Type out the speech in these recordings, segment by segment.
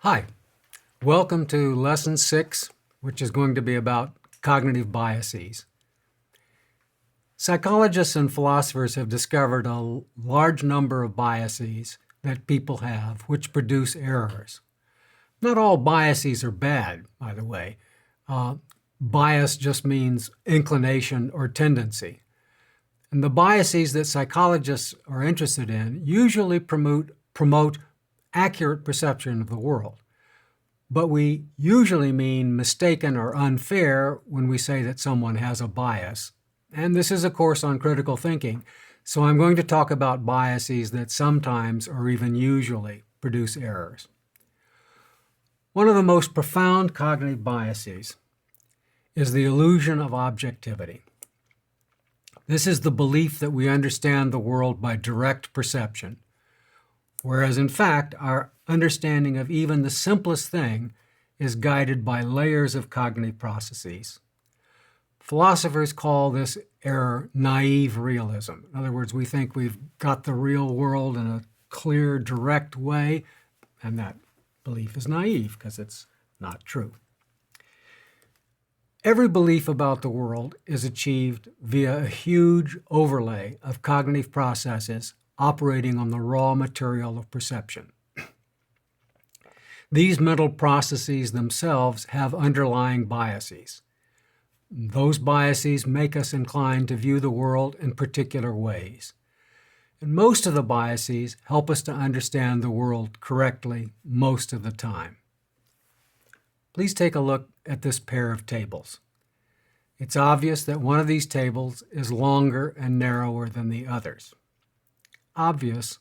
Hi, welcome to Lesson 6, which is going to be about cognitive biases. Psychologists and philosophers have discovered a large number of biases that people have, which produce errors. Not all biases are bad, by the way. Bias just means inclination or tendency. And the biases that psychologists are interested in usually promote accurate perception of the world. But we usually mean mistaken or unfair when we say that someone has a bias. And this is a course on critical thinking, so I'm going to talk about biases that sometimes or even usually produce errors. One of the most profound cognitive biases is the illusion of objectivity. This is the belief that we understand the world by direct perception, whereas in fact our understanding of even the simplest thing is guided by layers of cognitive processes. Philosophers call this error naive realism. In other words, we think we've got the real world in a clear, direct way, and that belief is naive because it's not true. Every belief about the world is achieved via a huge overlay of cognitive processes operating on the raw material of perception. These mental processes themselves have underlying biases. Those biases make us inclined to view the world in particular ways. And most of the biases help us to understand the world correctly most of the time. Please take a look at this pair of tables. It's obvious that one of these tables is longer and narrower than the others. Obvious,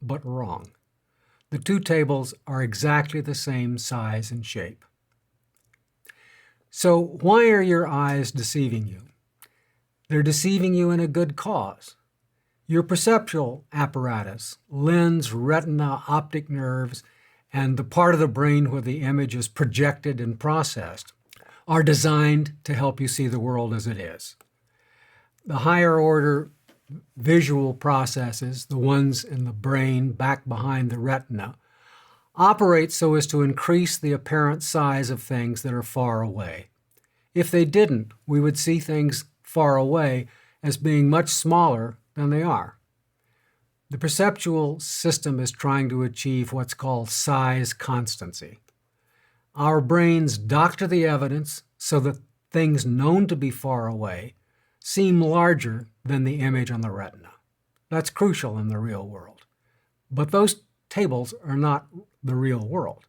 but wrong. The two tables are exactly the same size and shape. So why are your eyes deceiving you? They're deceiving you in a good cause. Your perceptual apparatus, lens, retina, optic nerves, and the part of the brain where the image is projected and processed are designed to help you see the world as it is. The higher order visual processes, the ones in the brain back behind the retina, operate so as to increase the apparent size of things that are far away. If they didn't, we would see things far away as being much smaller than they are. The perceptual system is trying to achieve what's called size constancy. Our brains doctor the evidence so that things known to be far away seem larger than the image on the retina. That's crucial in the real world. But those tables are not the real world.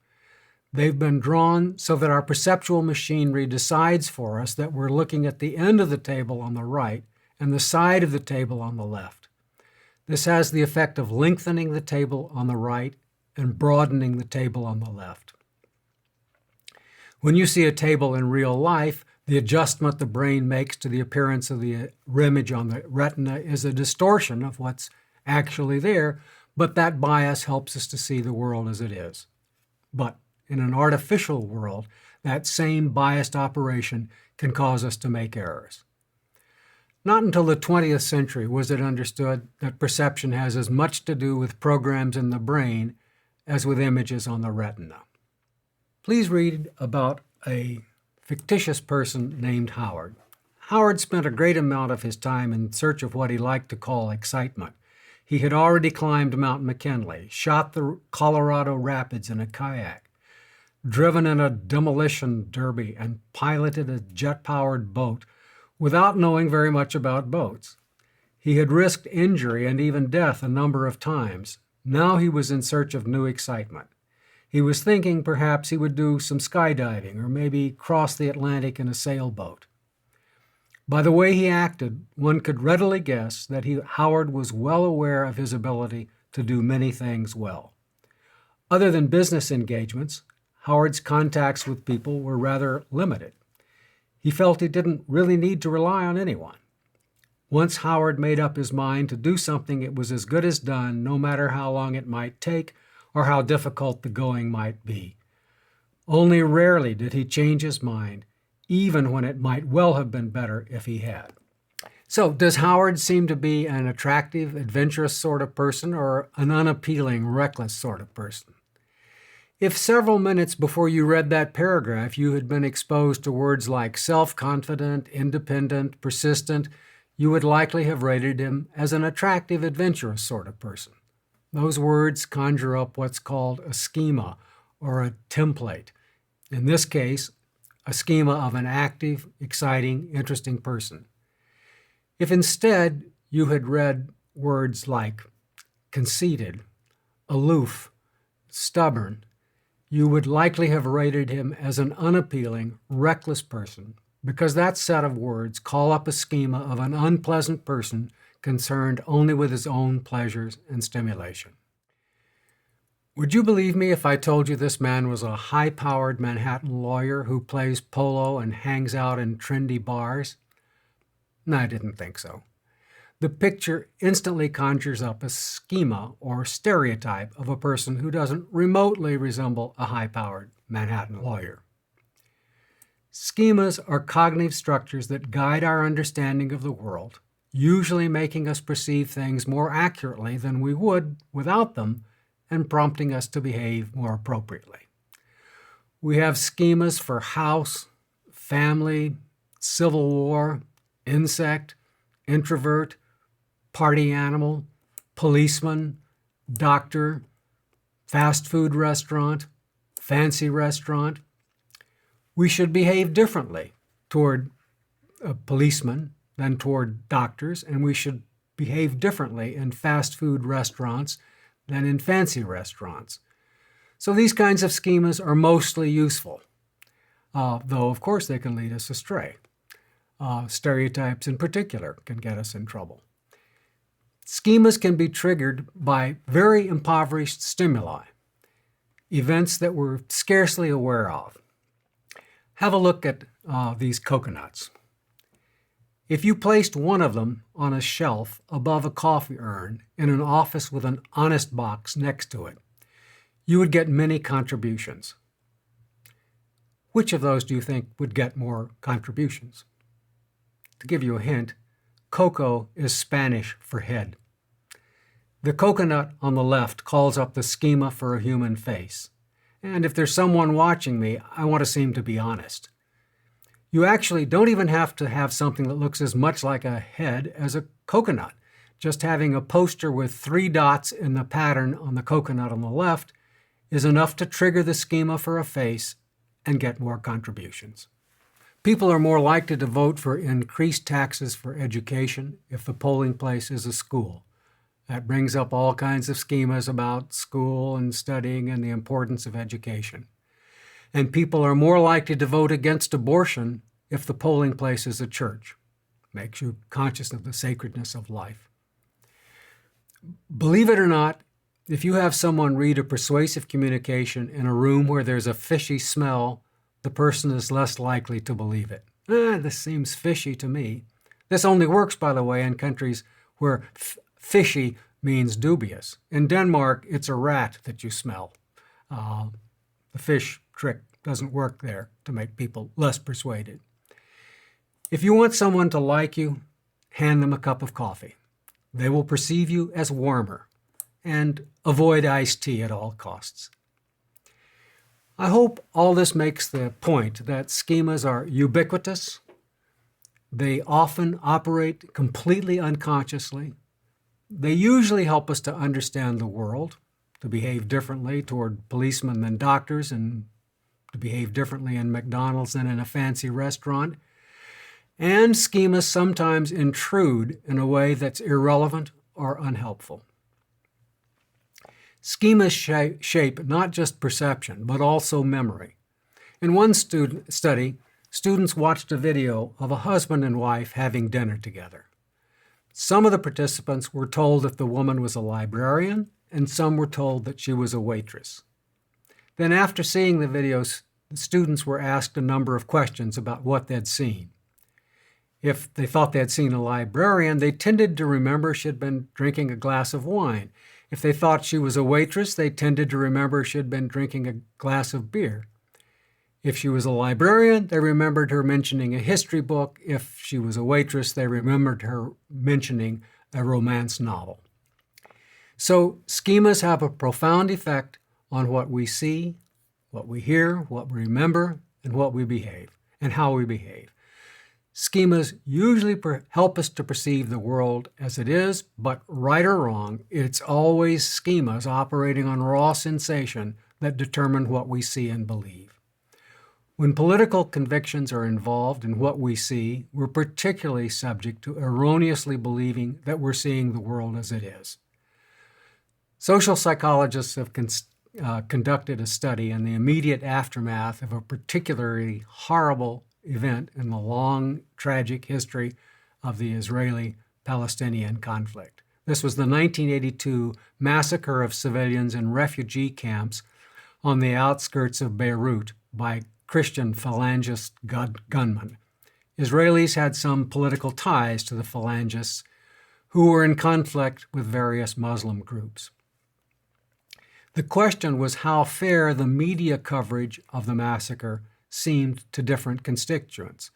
They've been drawn so that our perceptual machinery decides for us that we're looking at the end of the table on the right and the side of the table on the left. This has the effect of lengthening the table on the right and broadening the table on the left. When you see a table in real life, the adjustment the brain makes to the appearance of the image on the retina is a distortion of what's actually there, but that bias helps us to see the world as it is. But in an artificial world, that same biased operation can cause us to make errors. Not until the 20th century was it understood that perception has as much to do with programs in the brain as with images on the retina. Please read about a fictitious person named Howard. Howard spent a great amount of his time in search of what he liked to call excitement. He had already climbed Mount McKinley, shot the Colorado Rapids in a kayak, driven in a demolition derby, and piloted a jet-powered boat without knowing very much about boats. He had risked injury and even death a number of times. Now he was in search of new excitement. He was thinking perhaps he would do some skydiving or maybe cross the Atlantic in a sailboat. By the way he acted, one could readily guess that Howard was well aware of his ability to do many things well. Other than business engagements, Howard's contacts with people were rather limited. He felt he didn't really need to rely on anyone. Once Howard made up his mind to do something, it was as good as done, no matter how long it might take or how difficult the going might be. Only rarely did he change his mind, even when it might well have been better if he had. So, does Howard seem to be an attractive, adventurous sort of person or an unappealing, reckless sort of person? If several minutes before you read that paragraph you had been exposed to words like self-confident, independent, persistent, you would likely have rated him as an attractive, adventurous sort of person. Those words conjure up what's called a schema or a template. In this case, a schema of an active, exciting, interesting person. If instead you had read words like conceited, aloof, stubborn, you would likely have rated him as an unappealing, reckless person, because that set of words call up a schema of an unpleasant person concerned only with his own pleasures and stimulation. Would you believe me if I told you this man was a high-powered Manhattan lawyer who plays polo and hangs out in trendy bars? No, I didn't think so. The picture instantly conjures up a schema or stereotype of a person who doesn't remotely resemble a high-powered Manhattan lawyer. Schemas are cognitive structures that guide our understanding of the world, usually making us perceive things more accurately than we would without them and prompting us to behave more appropriately. We have schemas for house, family, civil war, insect, introvert, party animal, policeman, doctor, fast food restaurant, fancy restaurant. We should behave differently toward a policeman than toward doctors, and we should behave differently in fast food restaurants than in fancy restaurants. So these kinds of schemas are mostly useful, though of course they can lead us astray. Stereotypes in particular can get us in trouble. Schemas can be triggered by very impoverished stimuli, events that we're scarcely aware of. Have a look at these coconuts. If you placed one of them on a shelf above a coffee urn in an office with an honest box next to it, you would get many contributions. Which of those do you think would get more contributions? To give you a hint, coco is Spanish for head. The coconut on the left calls up the schema for a human face. And if there's someone watching me, I want to seem to be honest. You actually don't even have to have something that looks as much like a head as a coconut. Just having a poster with 3 dots in the pattern on the coconut on the left is enough to trigger the schema for a face and get more contributions. People are more likely to vote for increased taxes for education if the polling place is a school. That brings up all kinds of schemas about school and studying and the importance of education. And people are more likely to vote against abortion if the polling place is a church. Makes you conscious of the sacredness of life. Believe it or not, if you have someone read a persuasive communication in a room where there's a fishy smell, the person is less likely to believe it. This seems fishy to me. This only works, by the way, in countries where fishy means dubious. In Denmark, it's a rat that you smell. The fish trick doesn't work there to make people less persuaded. If you want someone to like you, hand them a cup of coffee. They will perceive you as warmer, and avoid iced tea at all costs. I hope all this makes the point that schemas are ubiquitous. They often operate completely unconsciously. They usually help us to understand the world, to behave differently toward policemen than doctors, and to behave differently in McDonald's than in a fancy restaurant. And schemas sometimes intrude in a way that's irrelevant or unhelpful. Schemas shape not just perception, but also memory. In one study, students watched a video of a husband and wife having dinner together. Some of the participants were told that the woman was a librarian, and some were told that she was a waitress. Then after seeing the videos, the students were asked a number of questions about what they'd seen. If they thought they had seen a librarian, they tended to remember she had been drinking a glass of wine. If they thought she was a waitress, they tended to remember she had been drinking a glass of beer. If she was a librarian, they remembered her mentioning a history book. If she was a waitress, they remembered her mentioning a romance novel. So schemas have a profound effect on what we see, what we hear, what we remember, and what we behave, and how we behave. Schemas usually help us to perceive the world as it is, but right or wrong, it's always schemas operating on raw sensation that determine what we see and believe. When political convictions are involved in what we see, we're particularly subject to erroneously believing that we're seeing the world as it is. Social psychologists have conducted a study in the immediate aftermath of a particularly horrible event in the long, tragic history of the Israeli-Palestinian conflict. This was the 1982 massacre of civilians in refugee camps on the outskirts of Beirut by Christian Falangist gunmen. Israelis had some political ties to the Falangists, who were in conflict with various Muslim groups. The question was how fair the media coverage of the massacre seemed to different constituents.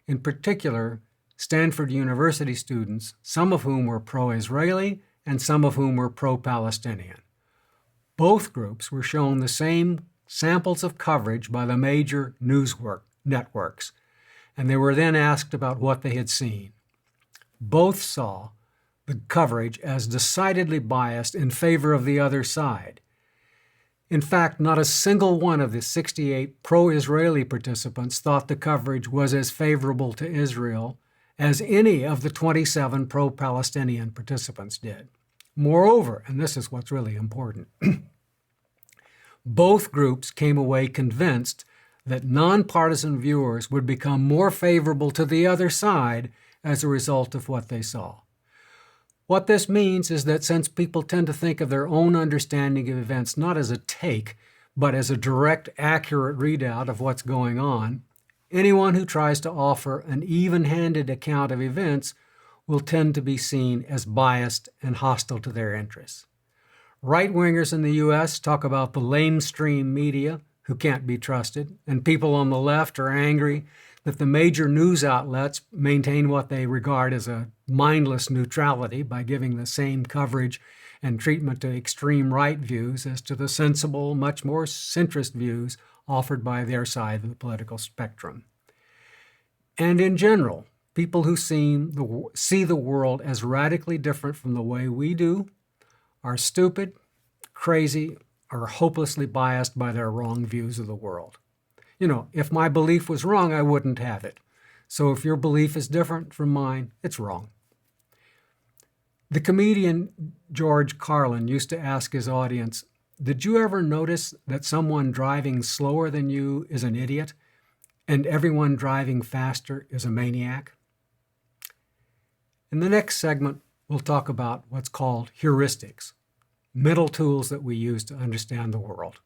In particular, Stanford University students, some of whom were pro-Israeli and some of whom were pro-Palestinian. Both groups were shown the same samples of coverage by the major news networks, and they were then asked about what they had seen. Both saw the coverage as decidedly biased in favor of the other side. In fact, not a single one of the 68 pro-Israeli participants thought the coverage was as favorable to Israel as any of the 27 pro-Palestinian participants did. Moreover, and this is what's really important, both groups came away convinced that nonpartisan viewers would become more favorable to the other side as a result of what they saw. What this means is that since people tend to think of their own understanding of events not as a take, but as a direct, accurate readout of what's going on, anyone who tries to offer an even-handed account of events will tend to be seen as biased and hostile to their interests. Right-wingers in the U.S. talk about the lamestream media, who can't be trusted, and people on the left are angry that the major news outlets maintain what they regard as a mindless neutrality by giving the same coverage and treatment to extreme right views as to the sensible, much more centrist views offered by their side of the political spectrum. And in general, people who see the world as radically different from the way we do are stupid, crazy, or hopelessly biased by their wrong views of the world. If my belief was wrong, I wouldn't have it. So if your belief is different from mine, it's wrong. The comedian George Carlin used to ask his audience, "Did you ever notice that someone driving slower than you is an idiot, and everyone driving faster is a maniac?" In the next segment, we'll talk about what's called heuristics, mental tools that we use to understand the world.